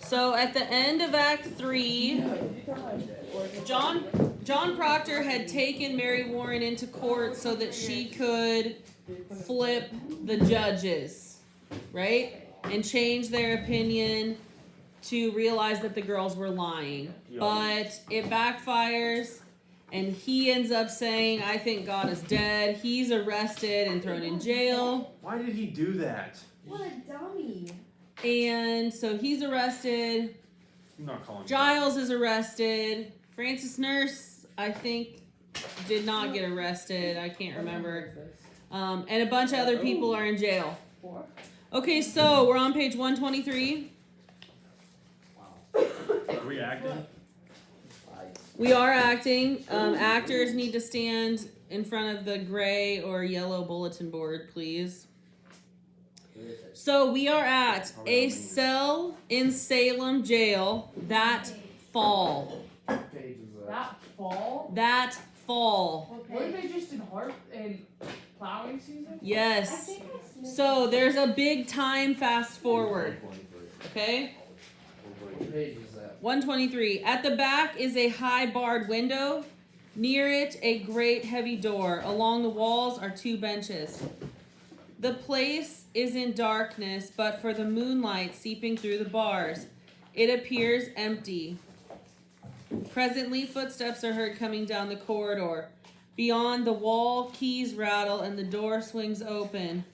So at the end of Act 3, John Proctor had taken Mary Warren into court so that she could flip the judges, right? And change their opinion to realize that the girls were lying. But it backfires, and he ends up saying, I think God is dead. He's arrested and thrown in jail. Why did he do that? What a dummy. And so he's arrested. I'm not calling Giles is arrested. Francis Nurse, I think, did not get arrested. I can't remember. And a bunch of other people are in jail. Okay, so we're on page 123. Are we acting? We are acting. Actors need to stand in front of the gray or yellow bulletin board, please. So we are at a cell in Salem jail that fall. That fall? That fall. Okay. Weren't they just in plowing season? Yes. So there's a big time fast forward. Okay? What page is that? 123. At the back is a high barred window. Near it, a great heavy door. Along the walls are 2 benches. The place is in darkness, but for the moonlight seeping through the bars, it appears empty. Presently, footsteps are heard coming down the corridor. Beyond the wall, keys rattle and the door swings open.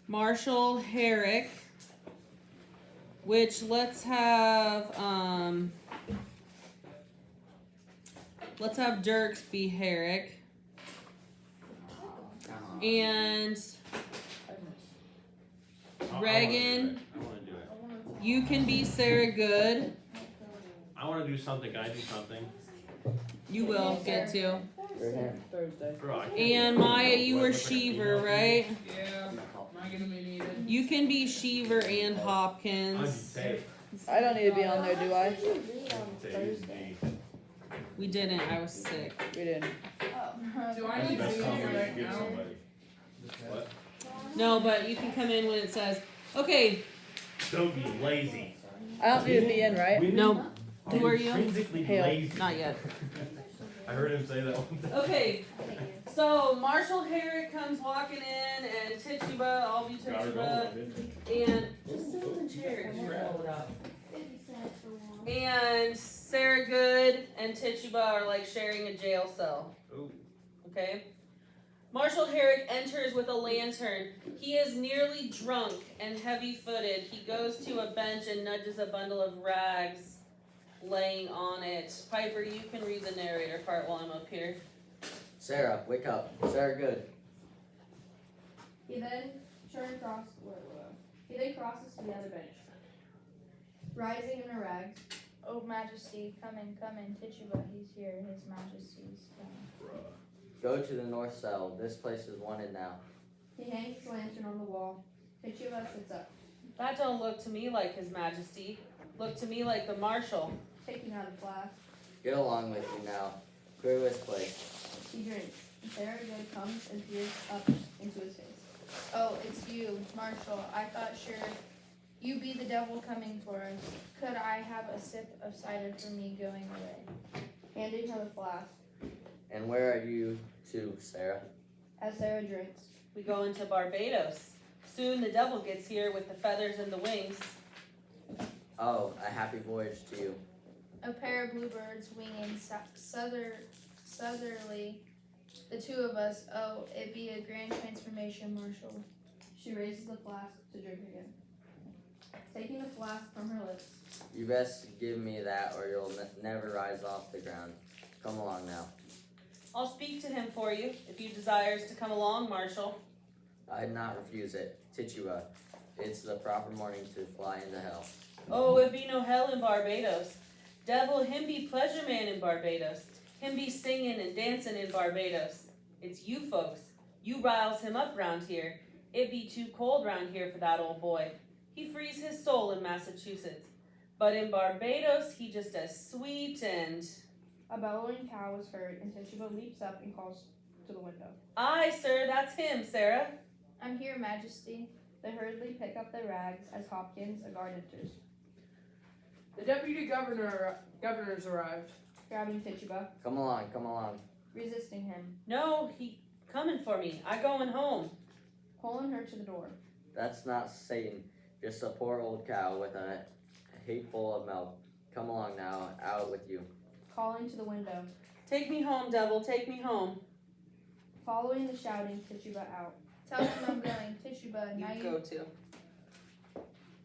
Marshal Herrick, which let's have Dirks be Herrick. And Reagan, I want to do it. you can be Sarah Good. I want to do something. Can I do something? You will get to. Thursday. Bro, I can't And do it. Maya, you were What, like an Sheever, email? right? Yeah. Am I gonna be needed? You can be Sheever and How'd you Hopkins. say? I don't need to be on there, do I? What did you read on Say Thursday? G. We didn't. I was sick. We didn't. Oh. Do I That's the need to best be compliment here you right can give now? somebody. What? No, but you can come in when it says, okay, Don't be lazy. I don't need to be in, right? no. Who are you? Intrinsically Hale. lazy. Not yet. I heard him say that one time. Okay, so Marshall Herrick comes walking in, and Tituba, I'll be Got her Tituba, going, didn't and just sit in the chair. Just roll it up. And Sarah Good and Tituba are like sharing a jail cell. Ooh. Okay? Marshall Herrick enters with a lantern. He is nearly drunk and heavy-footed. He goes to a bench and nudges a bundle of rags laying on it. Piper, you can read the narrator part while I'm up here. Sarah, wake up. Sarah, good. He then He then crosses to the other bench. Rising in her rags. Oh, Majesty, come in, Tituba, he's here, His Majesty's coming. Go to the north cell. This place is wanted now. He hangs his lantern on the wall. Tituba sits up, That don't look to me like His Majesty. Look to me like the Marshal. taking out a flask. Get along with you now. Clear this place. He drinks. Sarah Good comes and peers up into his face. Oh, it's you, Marshal. I thought sure you be the devil coming for us. Could I have a sip of cider for me going away? Handing her the flask. And where are you to, Sarah? As Sarah drinks, We go into Barbados. Soon the devil gets here with the feathers and the wings. Oh, a happy voyage to you. A pair of bluebirds winging southerly, the 2 of us. Oh, it be a grand transformation, Marshal. she raises the flask to drink again. Taking the flask from her lips, You best give me that or you'll never rise off the ground. Come along now. I'll speak to him for you, if you desires to come along, Marshal. I'd not refuse it. Tituba, it's the proper morning to fly into hell. Oh, it be no hell in Barbados. Devil, him be pleasure man in Barbados. Him be singing and dancing in Barbados. It's you folks. You riles him up round here. It be too cold round here for that old boy. He frees his soul in Massachusetts. But in Barbados, he just as sweet and... a bellowing cow is heard, and Tituba leaps up and calls to the window. Aye, sir, that's him, Sarah. I'm here, Majesty. They hurriedly pick up their rags as Hopkins, a guard, enters. deputy governor's arrived. Grabbing Tituba. Come along, come along. Resisting him. No, he coming for me. I going home. Pulling her to the door. That's not Satan, just a poor old cow with a hateful of milk. Come along now, out with you. Calling to the window. Take me home, devil. Take me home. Following the shouting, Tituba out. Tell him I'm going. Tituba, You now go too.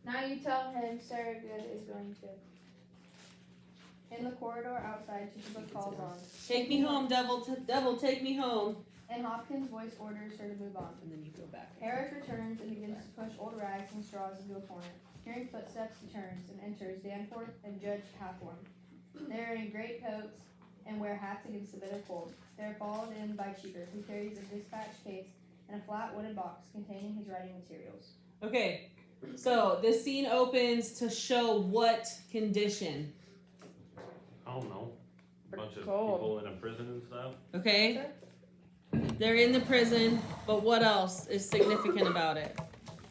Now you tell him Sarah Good is going to. In the corridor outside, Tituba calls on. Take me home, devil. Devil, take me home. And Hopkins' voice orders her to move on. And then you go back. Herrick returns and begins to push old rags and straws into a corner. Hearing footsteps, he turns and enters Danforth and Judge Hathorne. They are in great coats and wear hats against the bitter cold. They are followed in by Cheever, who carries a dispatch case and a flat wooden box containing his writing materials. Okay, so this scene opens to show what condition? I don't know. Bunch of Cold. people in a prison and stuff. Okay? They're in the prison, but what else is significant about it?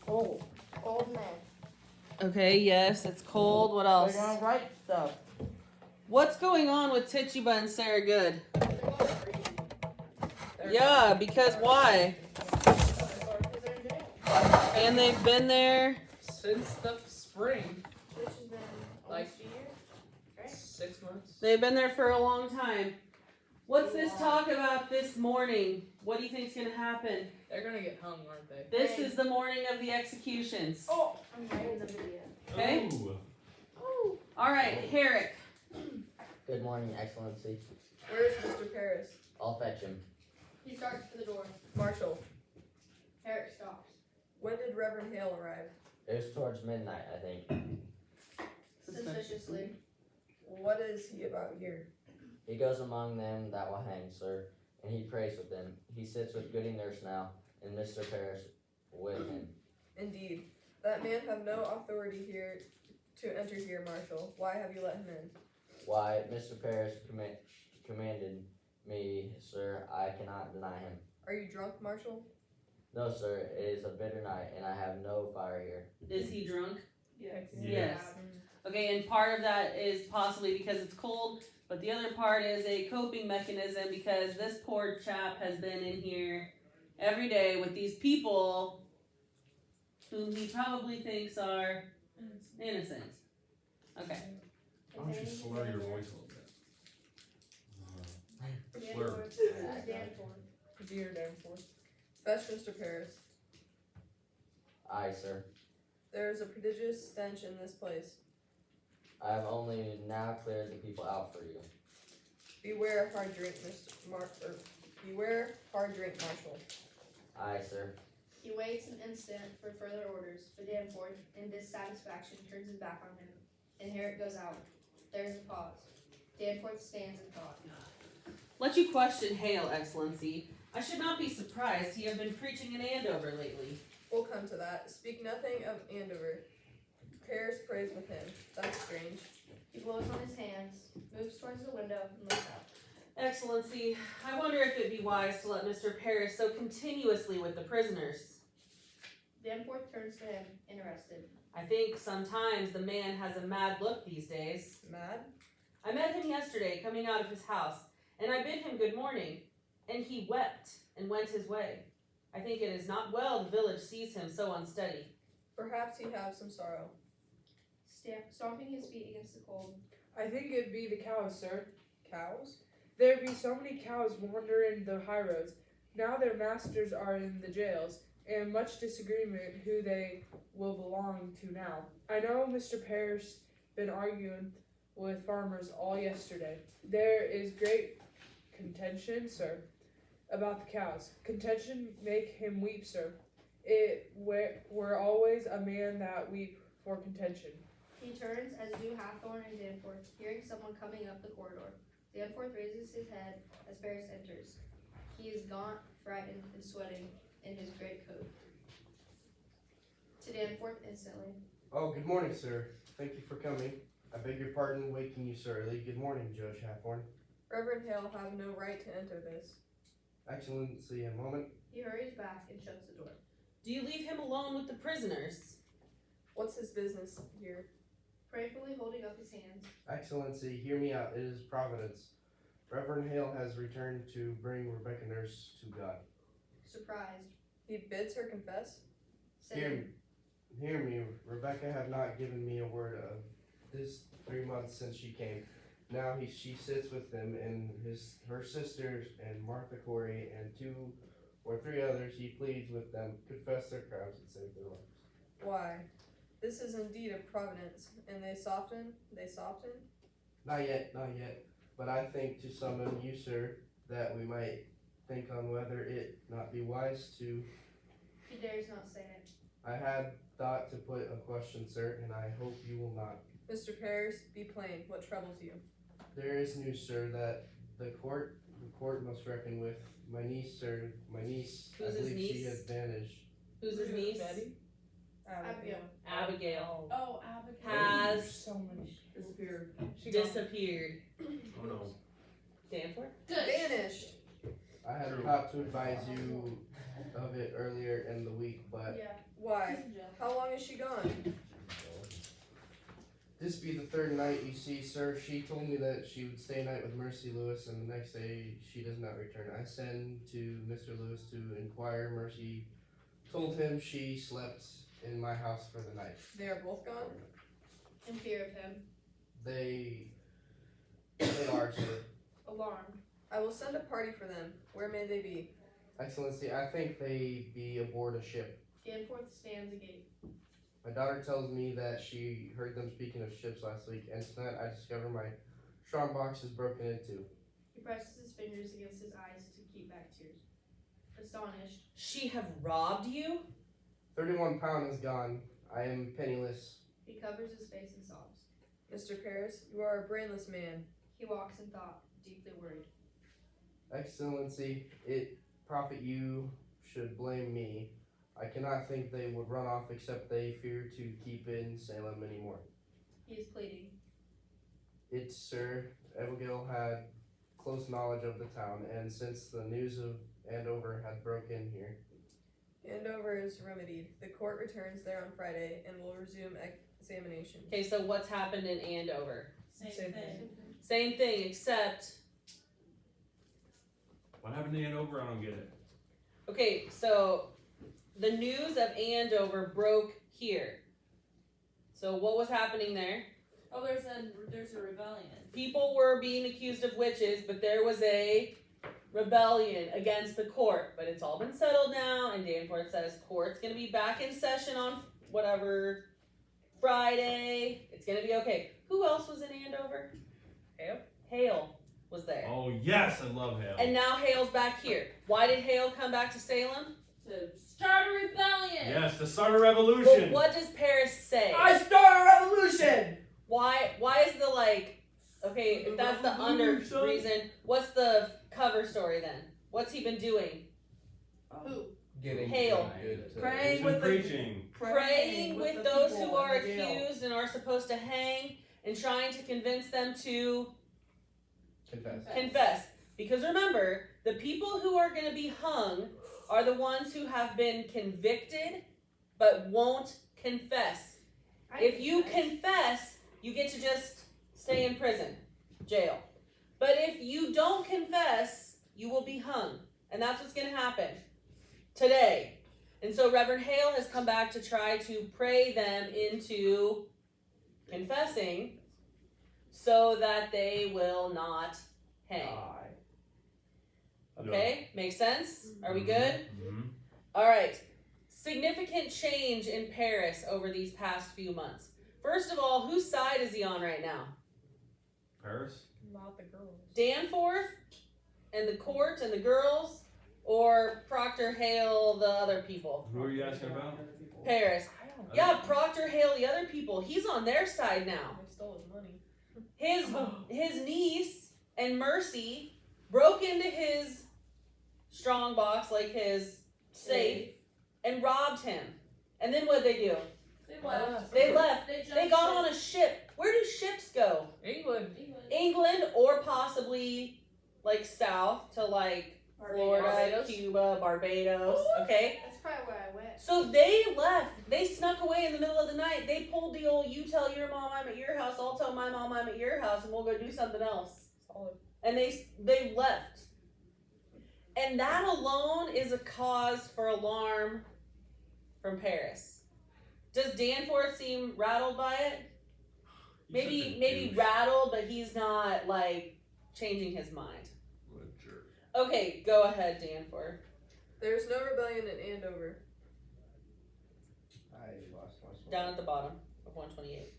Oh, Old men. Okay, yes, it's cold. What else? they're gonna write stuff. What's going on with Tituba and Sarah Good? Yeah, because why? And they've been there. Since the spring. Which has been Like- almost a year. 6 months. They've been there for a long time. What's this talk about this morning? What do you think's gonna happen? They're gonna get hung, aren't they? This is the morning of the executions. Oh! I'm writing the video. Okay. Ooh. All right, Herrick. Good morning, Excellency. Where's Mr. Paris? I'll fetch him. He starts for the door. Marshall, Herrick stops. when did Reverend Hale arrive? It was towards midnight, I think. Suspiciously. What is he about here? He goes among them that will hang, sir, and he prays with them. He sits with Goody Nurse now, and Mr. Paris with him. Indeed. That man have no authority here to enter here, Marshal. Why have you let him in? Why, Mr. Paris commanded me, sir. I cannot deny him. Are you drunk, Marshal? No, sir, it is a bitter night, and I have no fire here. Is he drunk? Yes. Yes. Okay, and part of that is possibly because it's cold, but the other part is a coping mechanism because this poor chap has been in here every day with these people whom he probably thinks are innocent. Okay. Why don't you slur your voice a little bit? Slur. Dear Danforth. Fetch Mr. Paris. Aye, sir. There is a prodigious stench in this place. I have only now cleared the people out for you. Beware hard drink, beware hard drink, Marshal. Aye, sir. He waits an instant for further orders, but Danforth, in dissatisfaction, turns his back on him, and Herrick goes out. There is a pause. Danforth stands in thought. Let you question Hale, Excellency. I should not be surprised he have been preaching in Andover lately. We'll come to that. Speak nothing of Andover. Paris prays with him. That's strange. He blows on his hands, moves towards the window, and looks out. Excellency, I wonder if it'd be wise to let Mr. Paris so continuously with the prisoners. Danforth turns to him, interested. I think sometimes the man has a mad look these days. Mad? I met him yesterday coming out of his house, and I bid him good morning, and he wept and went his way. I think it is not well the village sees him so unsteady. Perhaps he have some sorrow. Stomping his feet against the cold. I think it'd be the cows, sir. Cows? There'd be so many cows wandering the high roads. Now their masters are in the jails, and much disagreement who they will belong to now. I know Mr. Paris been arguing with farmers all yesterday. There is great contention, sir, about the cows. Contention make him weep, sir. It were always a man that weep for contention. He turns, as do Hathorne and Danforth, hearing someone coming up the corridor. Danforth raises his head as Paris enters. He is gaunt, frightened, and sweating in his great coat. To Danforth instantly. Oh, good morning, sir. Thank you for coming. I beg your pardon waking you so early. Good morning, Judge Hathorne. Reverend Hale have no right to enter this. Excellency, a moment. He hurries back and shuts the door. Do you leave him alone with the prisoners? What's his business here? prayerfully holding up his hands. Excellency, hear me out. It is Providence. Reverend Hale has returned to bring Rebecca Nurse to God. Surprised. He bids her confess. Hear me. Rebecca had not given me a word of this 3 months since she came. Now she sits with him and her sisters and Martha Corey and 2 or 3 others. He pleads with them, confess their crimes and save their lives. Why? This is indeed a providence, and they soften? Not yet. But I think to summon you, sir, that we might think on whether it not be wise to. He dares not say it. I had thought to put a question, sir, and I hope you will not. Mr. Pears, be plain. What troubles you? There is news, sir, that the court must reckon with my niece, sir. My niece, Who's I his believe she niece? has vanished. Who's his niece? Betty? Abigail. Abigail. Oh, Abigail. Has So many. Disappeared. She gone. disappeared. Oh no. Stanford? Vanished. I had thought to advise you of it earlier in the week, but Yeah. Why? He's in jail. How long is she gone? this be the 3rd night, you see, sir. She told me that she would stay a night with Mercy Lewis, and the next day she does not return. I send to Mr. Lewis to inquire. Mercy told him she slept in my house for the night. They are both gone? In fear of him. They are, sir. Alarmed. I will send a party for them. Where may they be? Excellency, I think they be aboard a ship. Danforth stands agape. My daughter tells me that she heard them speaking of ships last week, and tonight I discover my strong box is broken into. He presses his fingers against his eyes to keep back tears. Astonished. She have robbed you? 31 pound is gone. I am penniless. He covers his face and sobs. Mr. Pears, you are a brainless man. He walks in thought, deeply worried. Excellency, it profit you should blame me. I cannot think they would run off except they fear to keep in Salem anymore. He is pleading. It's, sir, Abigail had close knowledge of the town, and since the news of Andover had broken here, Andover is remedied. The court returns there on Friday and will resume examination. Okay, so what's happened in Andover? Same thing. Same thing, except, What happened to Andover? I don't get it. okay, so the news of Andover broke here. So what was happening there? Oh, there's a rebellion. People were being accused of witches, but there was a rebellion against the court. But it's all been settled now, and Danforth says court's gonna be back in session on whatever Friday. It's gonna be okay. Who else was in Andover? Hale was there. Oh yes, I love Hale. And now Hale's back here. Why did Hale come back to Salem? To start a rebellion. Yes, to start a Well, revolution. what does Paris say? I start a revolution! Why is the like, okay, if that's the under Revolution. reason, what's the cover story then? What's he been doing? Who? Getting Hale. Praying He's with been the preaching. Praying with the those people who are in the jail. accused and are supposed to hang and trying to convince them to Confess. confess. Because remember, the people who are going to be hung are the ones who have been convicted but won't confess. If you confess, you get to just stay in prison, jail. But if you don't confess, you will be hung. And that's what's going to happen today. And so Reverend Hale has come back to try to pray them into confessing so that they will not hang. Okay? Makes sense? Are we good? Mm-hmm. All right. Significant change in Paris over these past few months. First of all, whose side is he on right now? Paris? Not the girls. Danforth and the court and the girls, or Proctor Hale, the other people? Who are you asking about? Paris. Yeah, Proctor Hale, the other people. He's on their side now. They stole his money. His niece and Mercy broke into his strong box, like his safe, and robbed him. And then what'd they do? They left. They left. They jumped They got on ship. a ship. Where do ships go? England. England, or possibly like south to like Florida, Barbados? Cuba, Barbados. Okay. That's probably where I went. So they left. They snuck away in the middle of the night. They pulled the old "you tell your mom I'm at your house, I'll tell my mom I'm at your house, and we'll go do something else. Solid. And they left. And that alone is a cause for alarm from Paris. Does Danforth seem rattled by it? He's such a Maybe douche. rattled, but he's not like changing his mind. What a jerk. Okay, go ahead, Danforth. There's no rebellion in Andover. I lost my spot. Down at the bottom of 128.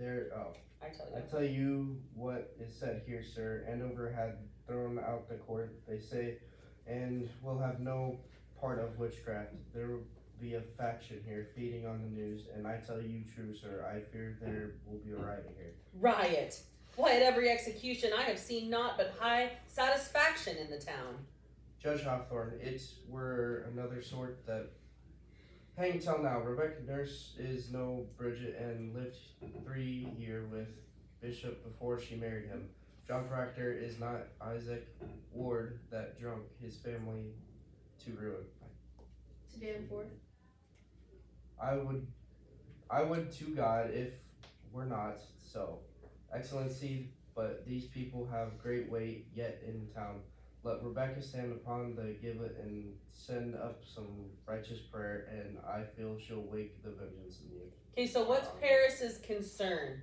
I tell I you. tell you what is said here, sir. Andover had thrown out the court, they say, and will have no part of witchcraft. There will be a faction here feeding on the news, and I tell you true, sir, I fear there will be a riot here. Riot. Why, at every execution I have seen naught but high satisfaction in the town. Judge Hawthorne, it's were another sort that hang till now. Rebecca Nurse is no Bridget and lived 3 years with Bishop before she married him. John Proctor is not Isaac Ward that drunk his family to ruin. To Danforth. I would to God if we're not so. Excellency, but these people have great weight yet in town. Let Rebecca stand upon the gibbet and send up some righteous prayer, and I feel she'll wake the vengeance in you. Okay, so what's Paris's concern?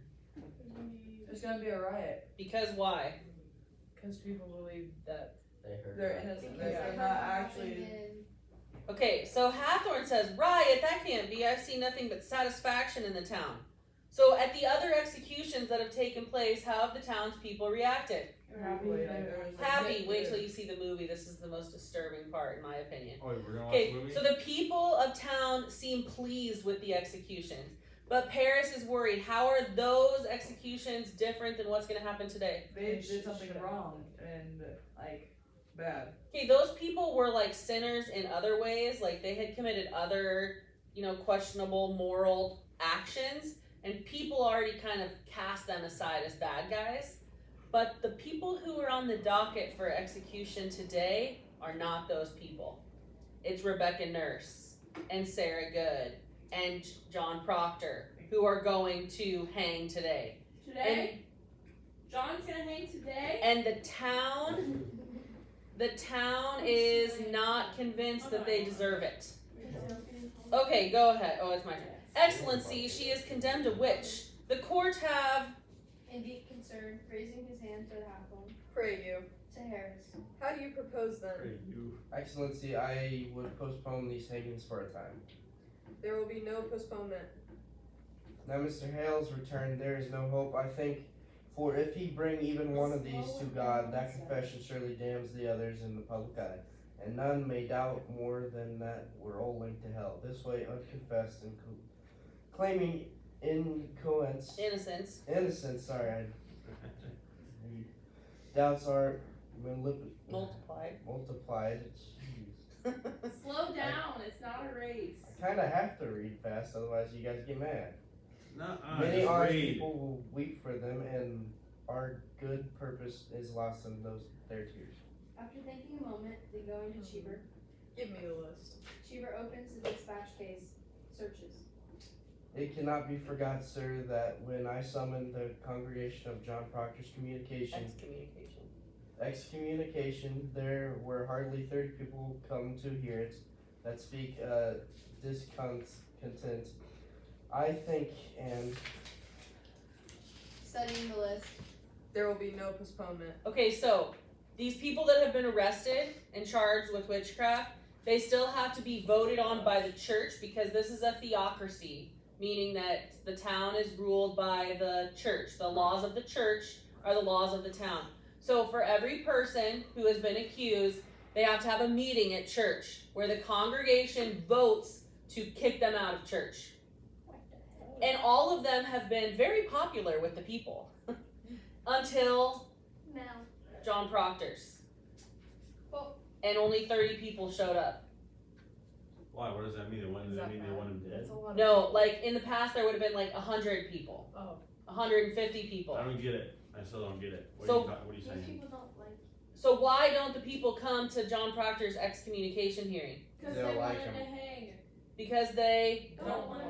There's gonna be a riot Because why? Because people believe that They heard they're about it. innocent. Because They're they not heard actually. nothing and- Okay, so Hathorne says, riot, that can't be. I've seen nothing but satisfaction in the town. So at the other executions that have taken place, how have the townspeople reacted? Happily, like, there was, like, Happy. hit- Wait till you see the movie. This is the most disturbing part, in my opinion. Oh, we're gonna watch Okay, the movie? so the people of town seem pleased with the executions. But Paris is worried. How are those executions different than what's going to happen today? They did something wrong and like bad. Okay, those people were like sinners in other ways. Like they had committed other, questionable moral actions. And people already kind of cast them aside as bad guys. But the people who are on the docket for execution today are not those people. It's Rebecca Nurse and Sarah Good and John Proctor who are going to hang today. Today? John's gonna hang today? And the town is not convinced that they deserve it. Okay, go ahead. Oh, it's my turn. Excellency, she is condemned a witch. The court have... In deep concern, raising his hand to Hathorne, Pray you. to Harris. How do you propose then? Hey, you. Excellency, I would postpone these hangings for a time. There will be no postponement. Now Mr. Hale's return, there is no hope, I think, for if he bring even one of these to God, that confession surely damns the others in the public eye. And none may doubt more than that we're all linked to hell. This way, unconfessed and claiming innocence, doubts are multiplied. Jeez. Slow down, it's not a race. I kinda have to read fast, otherwise you guys get mad. Many just honest read. people will weep for them, and our good purpose is lost in their tears. After thinking a moment, they go into Cheever. Give me the list. Cheever opens the dispatch case, searches. It cannot be forgot, sir, that when I summoned the congregation of John Proctor's excommunication, there were hardly 30 people come to hear it that speak discontent. I think, and Studying the list. There will be no postponement. Okay, so these people that have been arrested and charged with witchcraft, they still have to be voted on by the church because this is a theocracy, meaning that the town is ruled by the church. The laws of the church are the laws of the town. So for every person who has been accused, they have to have a meeting at church where the congregation votes to kick them out of church. And all of them have been very popular with the people until Now. John Proctor's. Well, And only 30 people showed up. Why? What does that mean? Does that mean they want him dead? That's a lot of No, like in the past there would have been like 100 people. Oh. 150 people. I don't get it. I still don't get it. What So- are you most saying? people don't like. So why don't the people come to John Proctor's excommunication hearing? Because They they don't like wanted him. to hang. Because they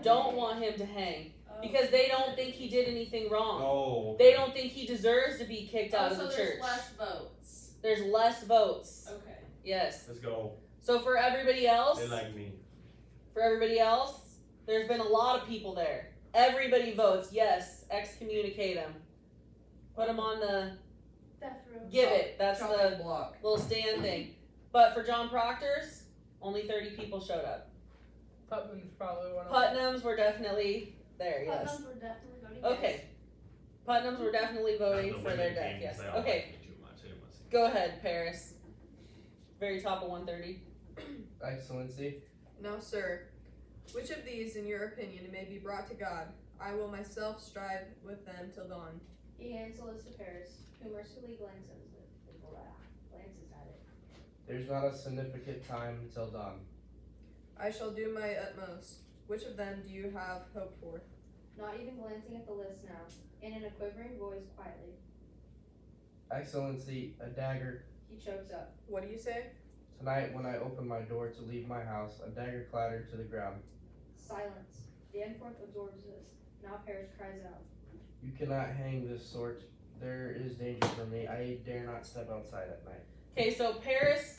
don't want him to hang. Because they don't think he did anything wrong. Oh. They don't think he deserves to be kicked out of so the there's church. less votes. There's less votes. Okay. Yes. Let's go. So for everybody else, They like me. there's been a lot of people there. Everybody votes yes. Excommunicate them. Put them on the Death row. gibbet. That's the block. little stand thing. But for John Proctor's, only 30 people showed up. Putnam's probably one of them. Putnam's were definitely there. Yes. Putnams were definitely voting Okay. Putnam's were definitely voting for their death. Yes. Okay. Go ahead, Paris. Very top of 130. Excellency, Now, sir, which of these, in your opinion, may be brought to God? I will myself strive with them till dawn. He hands the list to Paris, who mercifully glances at it. there's not a significant time until dawn. I shall do my utmost. Which of them do you have hope for? Not even glancing at the list now, and in a quivering voice, quietly, Excellency, a dagger. he chokes up. What do you say? Tonight, when I opened my door to leave my house, a dagger clattered to the ground. Silence. Danforth absorbs this. Now Paris cries out. You cannot hang this sort. There is danger for me. I dare not step outside at night. Okay, so Paris,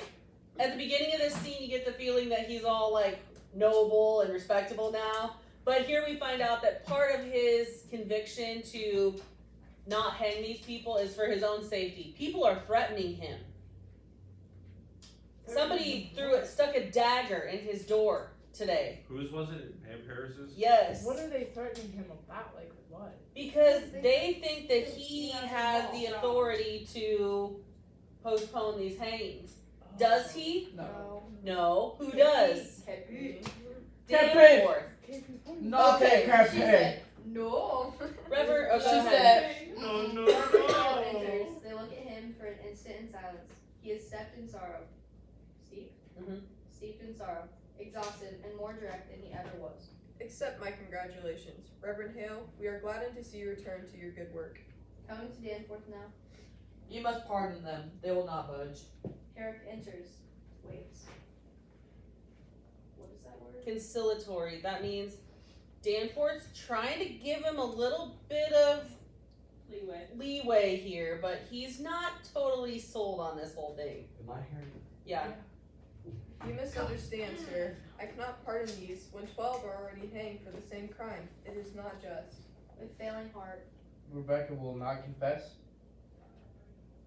at the beginning of this scene, you get the feeling that he's all like noble and respectable now. But here we find out that part of his conviction to not hang these people is for his own safety. People are threatening him. Somebody stuck a dagger in his door today. Whose was it? Paris's? Yes. What are they threatening him about? Like what? Because they think that he has the authority to postpone these hangings. Does he? No. No. Who does? Pepe. Danforth. No. Okay, Crab She Pig. said, no. Reverend, oh, go She ahead. said, No, no, Reverend no. Hale enters. They look at him for an instant in silence. He is steeped in sorrow. Steeped in sorrow. Exhausted and more direct than he ever was. Accept my congratulations. Reverend Hale, we are gladdened to see you return to your good work. Coming to Danforth now. you must pardon them. They will not budge. Herrick enters. Waits. What is that word? Conciliatory. That means Danforth's trying to give him a little bit of leeway here, but he's not totally sold on this whole thing. Am I hearing? Yeah. You misunderstand, sir. I cannot pardon these when 12 are already hanged for the same crime. It is not just. With failing heart. Rebecca will not confess.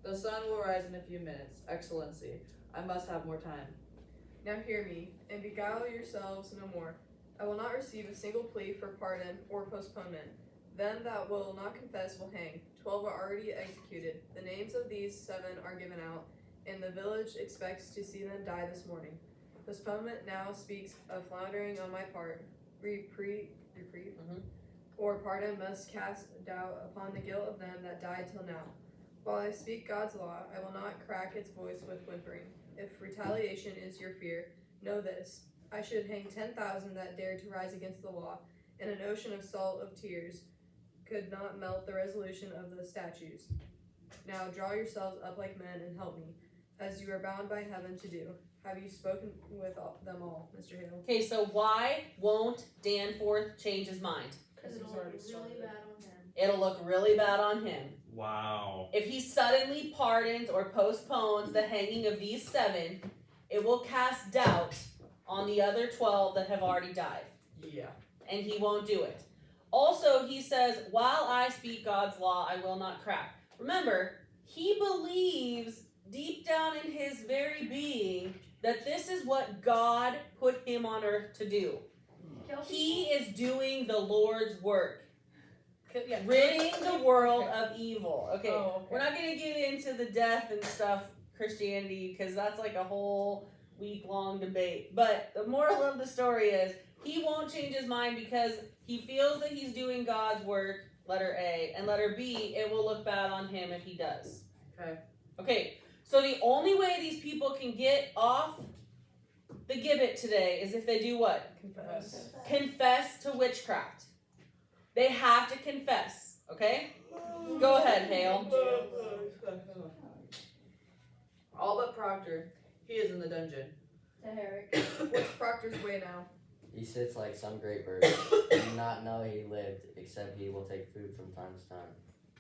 The sun will rise in a few minutes. Excellency, I must have more time. Now hear me, and beguile yourselves no more. I will not receive a single plea for pardon or postponement. Them that will not confess will hang. 12 are already executed. The names of these 7 are given out, and the village expects to see them die this morning. Postponement now speaks of floundering on my part. Reprieve, or pardon must cast doubt upon the guilt of them that died till now. While I speak God's law, I will not crack its voice with whimpering. If retaliation is your fear, know this. I should hang 10,000 that dared to rise against the law, and an ocean of salt of tears could not melt the resolution of the statutes. Now draw yourselves up like men and help me, as you are bound by heaven to do. Have you spoken with them all, Mr. Hale? Okay, so why won't Danforth change his mind? Because it'll He's look already really started. bad on him. It'll look really bad on him. Wow. If he suddenly pardons or postpones the hanging of these 7, it will cast doubt on the other 12 that have already died. Yeah. And he won't do it. Also, he says, while I speak God's law, I will not crack. Remember, he believes deep down in his very being that this is what God put him on earth to do. Kill He is doing the Lord's work, Yeah. ridding the world of evil. Okay, Oh, okay. we're not going to get into the death and stuff, Christianity, because that's like a whole week-long debate. But the moral of the story is he won't change his mind because he feels that he's doing God's work, letter A, and letter B, it will look bad on him if he does. Okay. Okay, so the only way these people can get off the gibbet today is if they do what? Confess. Confess to witchcraft. They have to confess, okay? Go ahead, Hale. All but Proctor. He is in the dungeon. To Herrick. What's Proctor's way now? He sits like some great bird. I do not know he lived, except he will take food from time to time.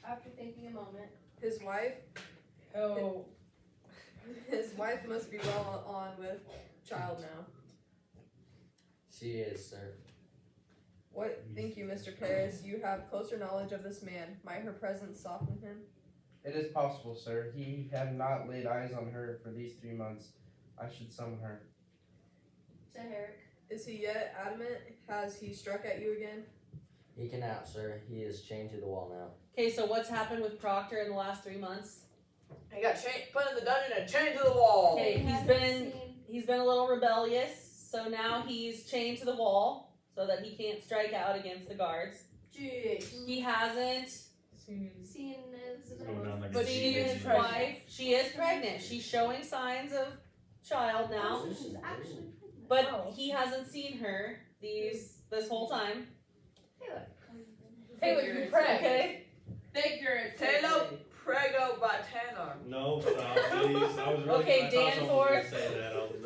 After thinking a moment, His wife Oh, his wife must be well on with child now. She is, sir. What think you, Mr. Paris? You have closer knowledge of this man. Might her presence soften him? It is possible, sir. He had not laid eyes on her for these 3 months. I should summon her. to Herrick, Is he yet adamant? Has he struck at you again? He can out, sir. He is chained to the wall now. Okay, so what's happened with Proctor in the last 3 months? He got put in the dungeon and chained to the wall. Okay, we he's haven't been seen- he's been a little rebellious, so now he's chained to the wall so that he can't strike out against the guards. Jeez. He hasn't Seen Going down like a But sea she is baby. his wife. She is pregnant. She's showing signs of child now. So she's actually pregnant. But he hasn't seen her this whole time. Taylor, you pray. Okay. Taylor Prego Batano. No, stop, please. I was really Okay, I thought someone was gonna Danforth. say that. I was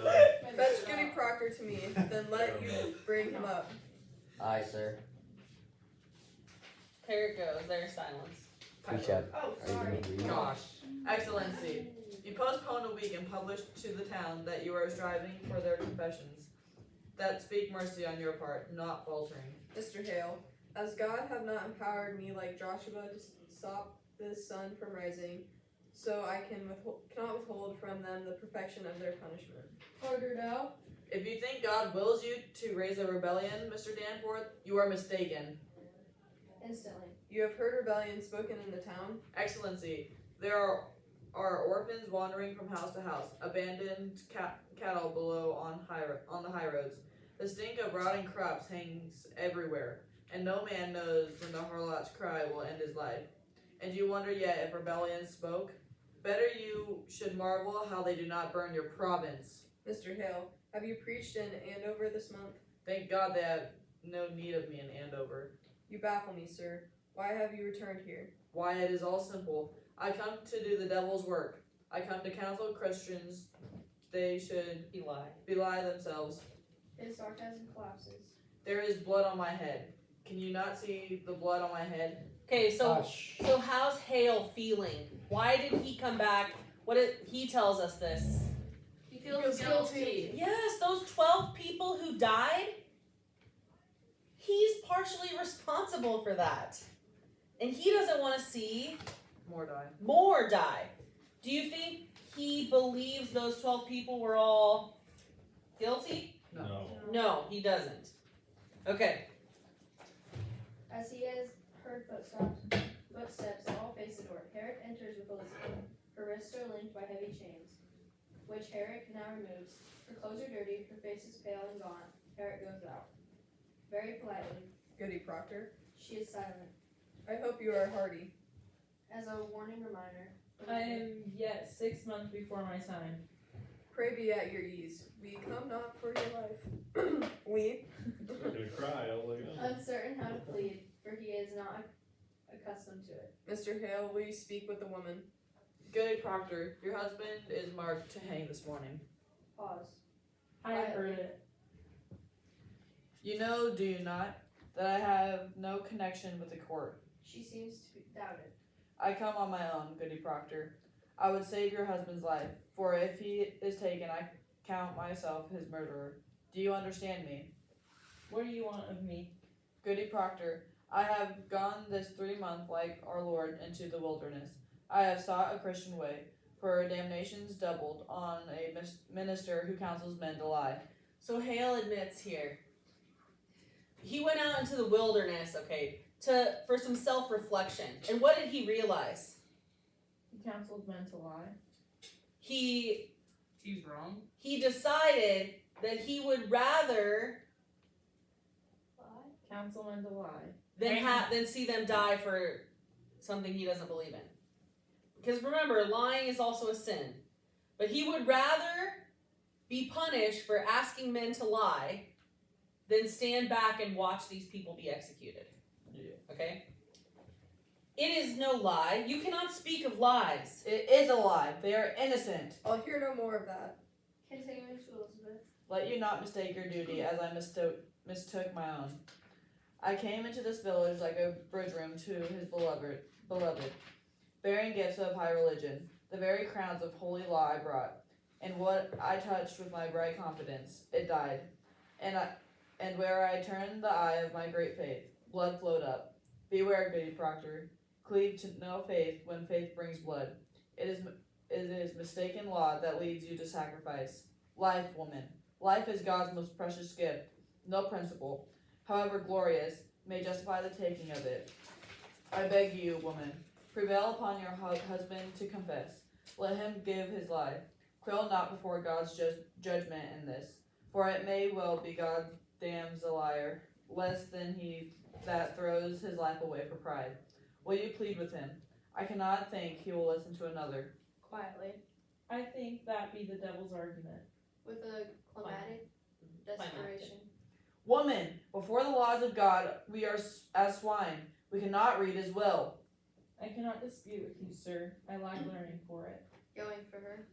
not. Fetch Goody Proctor to me, then let you bring him up. Aye, sir. There it goes. There's silence. Bishop, Oh, are you sorry. gonna read? Gosh. Excellency, you postponed a week and published to the town that you are striving for their confessions. That speak mercy on your part, not faltering. Mr. Hale, as God have not empowered me like Joshua to stop this sun from rising, so I cannot withhold from them the perfection of their punishment. Harder now. If you think God wills you to raise a rebellion, Mr. Danforth, you are mistaken. Instantly. You have heard rebellion spoken in the town? Excellency, there are orphans wandering from house to house, abandoned cattle below on the high roads. The stink of rotting crops hangs everywhere, and no man knows when the harlot's cry will end his life. And you wonder yet if rebellion spoke? Better you should marvel how they do not burn your province. Mr. Hale, have you preached in Andover this month? Thank God they have no need of me in Andover. You baffle me, sir. Why have you returned here? Why, it is all simple. I come to do the devil's work. I come to counsel Christians they should belie themselves. His sarcasm collapses. There is blood on my head. Can you not see the blood on my head? Okay, so Hush. so how's Hale feeling? Why did he come back? He tells us this. He feels guilty. Yes, those 12 people who died. He's partially responsible for that. And he doesn't want to see More die. more die. Do you think he believes those 12 people were all guilty? No. No, he doesn't. Okay. As he has heard footsteps, they all face the door. Herrick enters with Elizabeth. Her wrists are linked by heavy chains, which Herrick now removes. Her clothes are dirty, her face is pale and gaunt. Herrick goes out. Very politely, Goody Proctor, she is silent. I hope you are hardy. As a warning reminder, I am yet 6 months before my time. Pray be at your ease. We come not for your life. We. I'm gonna cry. Oh my God. uncertain how to plead, for he is not accustomed to it. Mr. Hale, will you speak with the woman? Goody Proctor, your husband is marked to hang this morning. Pause. I have heard it. You know, do you not, that I have no connection with the court? She seems to doubt it. I come on my own, Goody Proctor. I would save your husband's life, for if he is taken, I count myself his murderer. Do you understand me? What do you want of me? Goody Proctor, I have gone this 3 month like our Lord into the wilderness. I have sought a Christian way, for damnation's doubled on a minister who counsels men to lie. So Hale admits here. He went out into the wilderness, okay, for some self-reflection. And what did he realize? He counseled men to lie. He's wrong. He decided that he would rather Counsel men to lie. than see them die for something he doesn't believe in. Because remember, lying is also a sin. But he would rather be punished for asking men to lie than stand back and watch these people be executed. Yeah. Okay? It is no lie. You cannot speak of lies. It is a lie. They are innocent. I'll hear no more of that. Continuing to Elizabeth. Let you not mistake your duty as I mistook mistook my own. I came into this village like a bridegroom to his beloved, bearing gifts of high religion. The very crowns of holy law I brought, and what I touched with my bright confidence, it died. And where I turned the eye of my great faith, blood flowed up. Beware, goody proctor. Cleave to no faith when faith brings blood. It is mistaken law that leads you to sacrifice. Life, woman. Life is God's most precious gift. No principle, however glorious, may justify the taking of it. I beg you, woman, prevail upon your husband to confess. Let him give his life. Quail not before God's judgment in this, for it may well be God damns a liar, less than he that throws his life away for pride. Will you plead with him? I cannot think he will listen to another. Quietly, I think that be the devil's argument. with a climatic desperation. Woman, before the laws of God, we are as swine. We cannot read his will. I cannot dispute with you, sir. I lack learning for it. Going for her.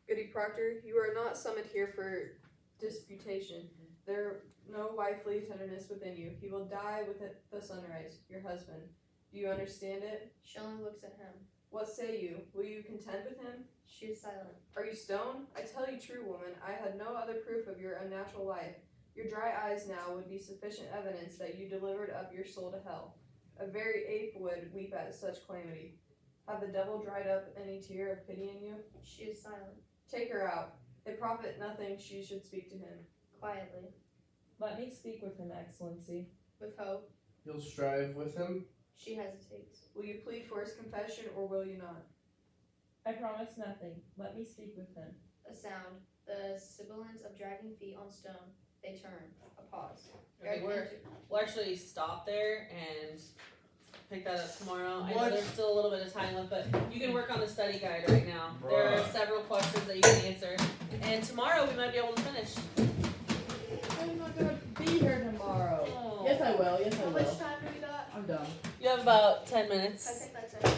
Goody Proctor, you are not summoned here for disputation. There no wifely tenderness within you. He will die with the sunrise, your husband. Do you understand it? Shelley looks at him. What say you? Will you contend with him? She is silent. Are you stoned? I tell you true, woman, I had no other proof of your unnatural life. Your dry eyes now would be sufficient evidence that you delivered up your soul to hell. A very ape would weep at such calamity. Have the devil dried up any tear of pity in you? She is silent. Take her out. It profit nothing she should speak to him. Quietly. Let me speak with him, Excellency. With hope. You'll strive with him? She hesitates. Will you plead for his confession or will you not? I promise nothing. Let me speak with him. A sound. The sibilance of dragging feet on stone. They turn. A pause. Okay, we'll actually stop there and pick that up tomorrow. I know What? there's still a little bit of time left, but you can work on the study guide right now. There are Bruh. several questions that you can answer, and tomorrow we might be able to finish. I'm not gonna be here tomorrow. Oh. Yes, I will. Yes, I How will. much time do we got? I'm done. You have about 10 minutes. I think that's it.